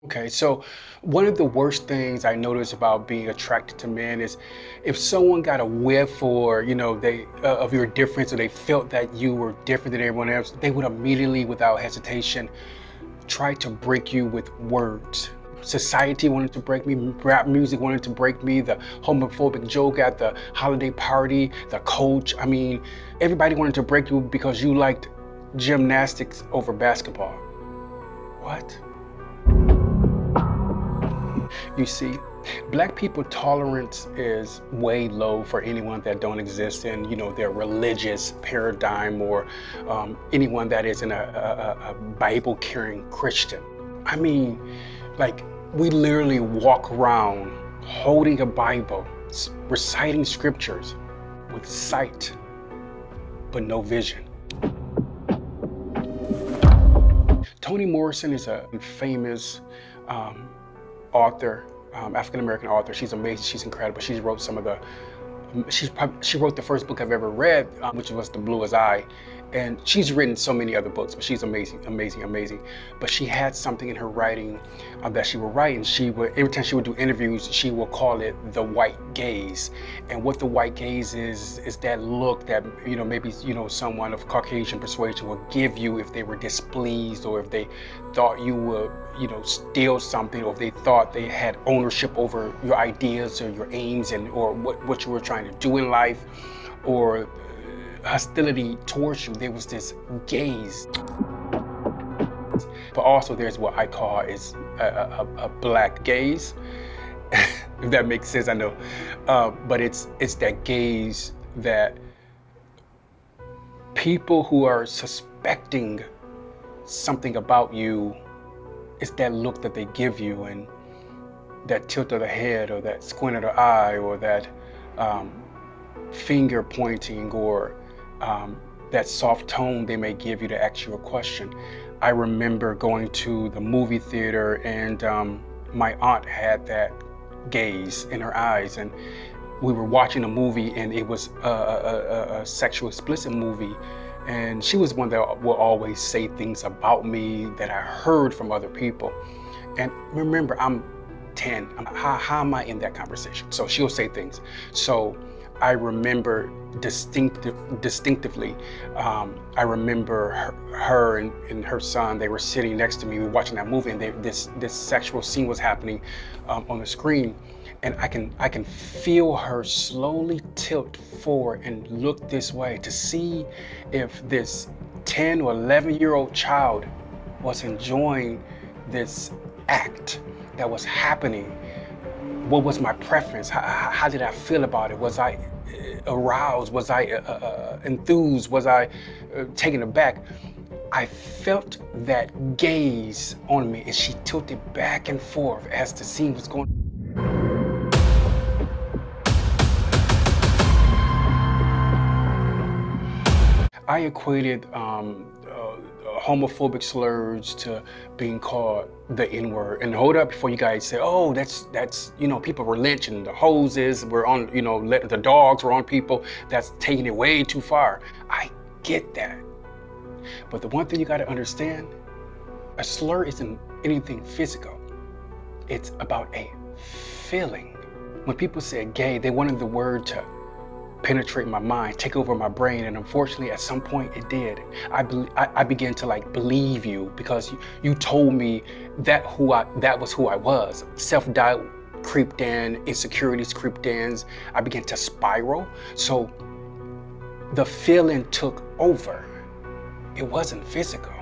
Okay, so one of the worst things I notice about being attracted to men is if someone got a whiff or they of your difference, or they felt that you were different than everyone else, they would immediately, without hesitation, try to break you with words. Society wanted to break me, rap music wanted to break me, the homophobic joke at the holiday party, the coach. I mean, everybody wanted to break you because you liked gymnastics over basketball. What? You see, Black people tolerance is way low for anyone that don't exist in, their religious paradigm, or anyone that isn't a Bible-carrying Christian. I mean, like, we literally walk around holding a Bible, reciting scriptures with sight, but no vision. Toni Morrison is a famous author, African-American author. She's amazing, she's incredible. She wrote she wrote the first book I've ever read, which was The Bluest Eye. And she's written so many other books, but she's amazing, amazing, amazing. But she had something in her writing that she would write, and every time she would do interviews, she would call it the white gaze. And what the white gaze is that look that, maybe, someone of Caucasian persuasion would give you if they were displeased, or if they thought you would, steal something, or if they thought they had ownership over your ideas or your aims, or what you were trying to do in life, or hostility towards you. There was this gaze. But also there's what I call is a black gaze, if that makes sense, I know. But it's that gaze that people who are suspecting something about you, it's that look that they give you, and that tilt of the head, or that squint of the eye, or that finger pointing, or that soft tone they may give you to ask you a question. I remember going to the movie theater, and my aunt had that gaze in her eyes, and we were watching a movie, and it was a sexual explicit movie, and she was one that will always say things about me that I heard from other people. And remember, I'm 10. How am I in that conversation? So she'll say things. So I remember distinctively, I remember her and her son, they were sitting next to me, we were watching that movie, and this sexual scene was happening on the screen. And I can feel her slowly tilt forward and look this way to see if this 10 or 11-year-old child was enjoying this act that was happening. What was my preference? How did I feel about it? Was I aroused? Was I enthused? Was I taken aback? I felt that gaze on me, and she tilted back and forth as the scene was going. I equated homophobic slurs to being called the N-word. And hold up, before you guys say, oh, that's people were lynching, the hoses were on, the dogs were on people. That's taking it way too far. I get that. But the one thing you got to understand, a slur isn't anything physical. It's about a feeling. When people said gay, they wanted the word to penetrate my mind, take over my brain, and unfortunately at some point it did. I began to believe you, because you told me that was who I was. Self-doubt creeped in, insecurities creeped in. I began to spiral. So the feeling took over. It wasn't physical.